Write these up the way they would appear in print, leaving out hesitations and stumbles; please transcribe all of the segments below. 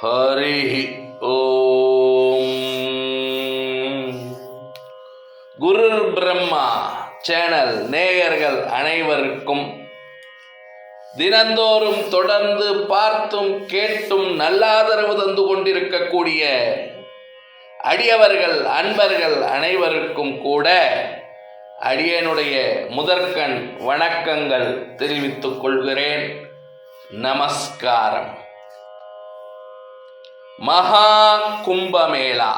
ஹரி ஓம். குரு Brahma channel நேயர்கள் அனைவருக்கும் தினந்தோறும் தொடர்ந்து பார்த்தும் கேட்டும் நல்லாதரவு தந்து கொண்டிருக்கக்கூடிய அடியவர்கள் அன்பர்கள் அனைவருக்கும் கூட அடியனுடைய முதற்கண் வணக்கங்கள் தெரிவித்துக் கொள்கிறேன். நமஸ்காரம். மகா கும்பமேளா.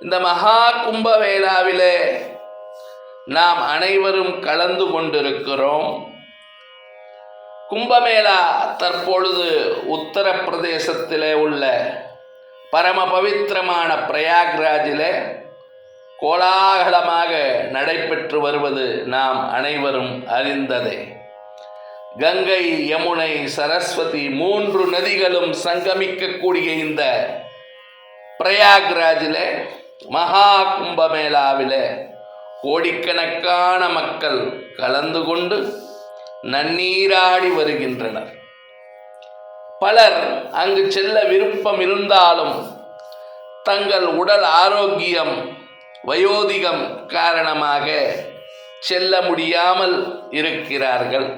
இந்த மகா கும்பமேளாவிலே நாம் அனைவரும் கலந்து கொண்டிருக்கிறோம். கும்பமேளா தற்பொழுது உத்தரப்பிரதேசத்திலே உள்ள பரம பவித்திரமான பிரயாக்ராஜிலே கோலாகலமாக நடைபெற்று வருவது நாம் அனைவரும் அறிந்ததே. கங்கை, யமுனை, சரஸ்வதி 3 நதிகளும் சங்கமிக்கக்கூடிய இந்த பிரயாக்ராஜிலே மகா கும்பமேளாவிலே கோடிக்கணக்கான மக்கள் கலந்து கொண்டு நன்னீராடி வருகின்றனர். பலர் அங்கு செல்ல விருப்பம் இருந்தாலும் தங்கள் உடல் ஆரோக்கியம், வயோதிகம் காரணமாக செல்ல முடியாமல் இருக்கிறார்கள்.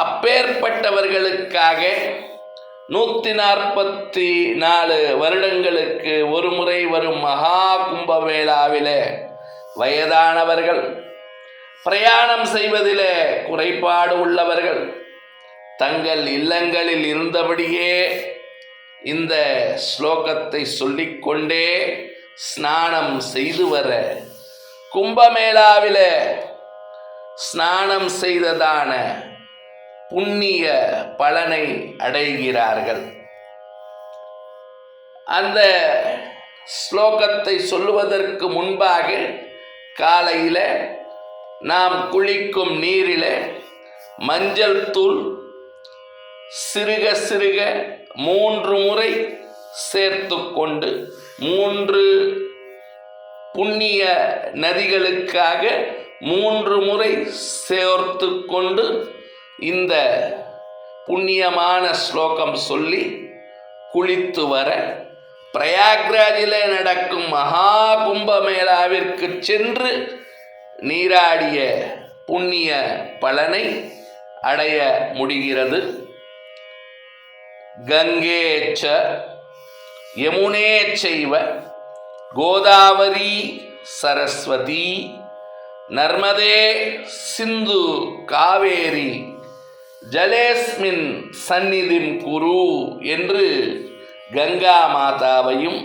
அப்பேற்பட்டவர்களுக்காக 144 வருடங்களுக்கு ஒரு முறை வரும் மகா கும்பமேளாவிலே வயதானவர்கள், பிரயாணம் செய்வதிலே குறைபாடு உள்ளவர்கள் தங்கள் இல்லங்களில் இருந்தபடியே இந்த ஸ்லோகத்தை சொல்லிக்கொண்டே ஸ்நானம் செய்து வர கும்பமேளாவிலே ஸ்நானம் செய்ததான புண்ணிய பலனை அடைகிறார்கள். அந்த ஸ்லோகத்தை சொல்லுவதற்கு முன்பாக காலையில் நாம் குளிக்கும் நீரில் மஞ்சள் தூள் சிறுக சிறுக 3 முறை சேர்த்து கொண்டு 3 புண்ணிய நதிகளுக்காக 3 முறை சேர்த்து கொண்டு இந்த புண்ணியமான ஸ்லோகம் சொல்லி குளித்து வர பிரயாக்ராஜிலே நடக்கும் மகா கும்பமேளாவிற்கு சென்று நீராடிய புண்ணிய பலனை அடைய முடிகிறது. கங்கேச்ச யமுனே சைவ கோதாவரி சரஸ்வதி நர்மதே சிந்து காவேரி ஜலேஸ்மின் சந்நிதிம் குரு என்று கங்கா மாதாவையும்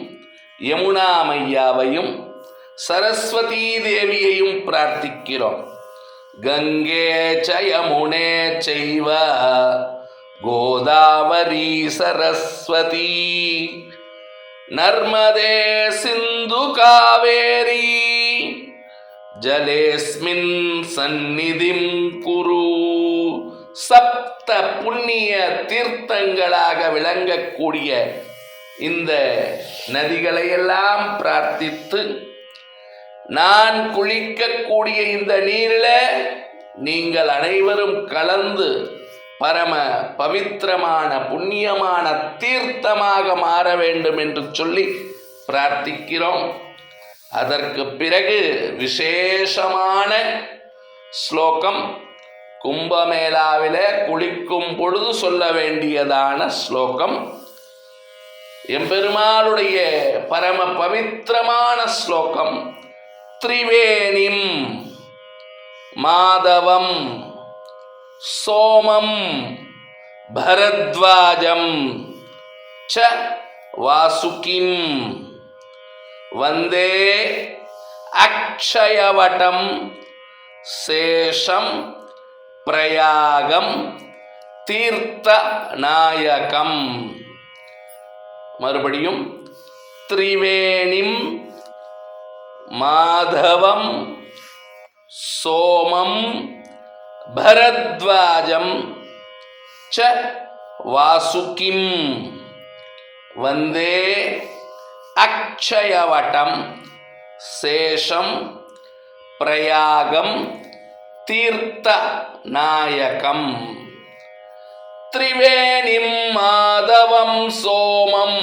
யமுனா மையாவையும் சரஸ்வதி தேவியையும் பிரார்த்திக்கிறோம். கங்கே ச யமுனே சைவ கோதாவரி சரஸ்வதி நர்மதே சிந்து காவேரி ஜலேஸ்மின் சந்நிதிம் குரு. சப்த புண்ணிய தீர்த்தங்களாக விளங்கக்கூடிய இந்த நதிகளையெல்லாம் பிரார்த்தித்து, நான் குளிக்கக்கூடிய இந்த நீரில் நீங்கள் அனைவரும் கலந்து பரம பவித்திரமான புண்ணியமான தீர்த்தமாக மாற வேண்டும் என்று சொல்லி பிரார்த்திக்கிறோம். அதற்கு பிறகு விசேஷமான ஸ்லோகம், கும்பமேளாவிலே குளிக்கும் பொழுது சொல்ல வேண்டியதான ஸ்லோகம், எம்பெருமாளுடைய பரம பவித்திரமான ஸ்லோகம். திரிவேணிம் மாதவம் சோமம் பரத்வாஜம் ச வாசுகிம் வந்தே அக்ஷயவடம் சேஷம் பிரயாகம் தீர்த்த நாயகம். மறுபடியும் திரிவேணிம் மாதவம் சோமம் பரத்வாஜம் ச வாசுகிம் வந்தே அக்ஷயவடம் சேஷம் பிரயாகம் தீர்த்த நாயகம். திரிவேணிம் மாதவம் सोमं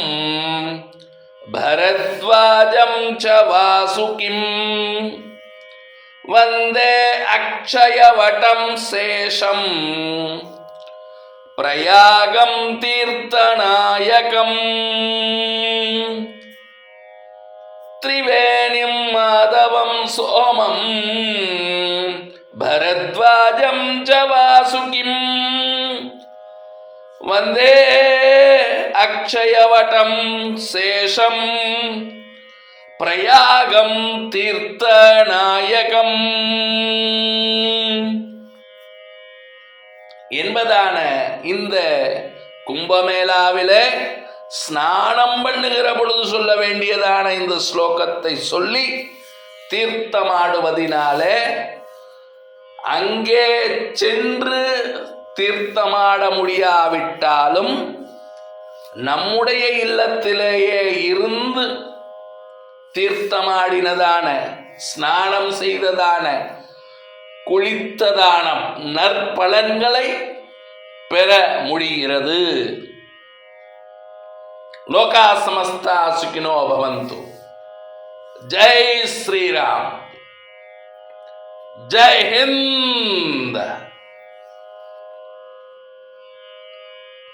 भरद्वाजं च वासुकिं वन्दे अक्षयवटं शेषं प्रयागं तीर्थनायकम् त्रिवेणीं माधवं सोमं भरद्वाजं च वासुकिं वन्दे अक्षयवटं शेषं प्रयागं तीर्थनायकम् என்பதான இந்த கும்பமேளாவிலே ஸ்நானம் பண்ணுகிற பொழுது சொல்ல வேண்டியதான இந்த ஸ்லோகத்தை சொல்லி தீர்த்தமாடுவதினாலே அங்கே சென்று தீர்த்தமாட முடியாவிட்டாலும் நம்முடைய இல்லத்திலேயே இருந்து தீர்த்தமாடினதான ஸ்நானம் செய்ததான குளித்ததான நற்பலன்களை பெற முடிகிறது. லோகா சமஸ்தா சுகினோ பவந்து. ஜெய் ஸ்ரீராம். ஜெய் ஹிந்த்.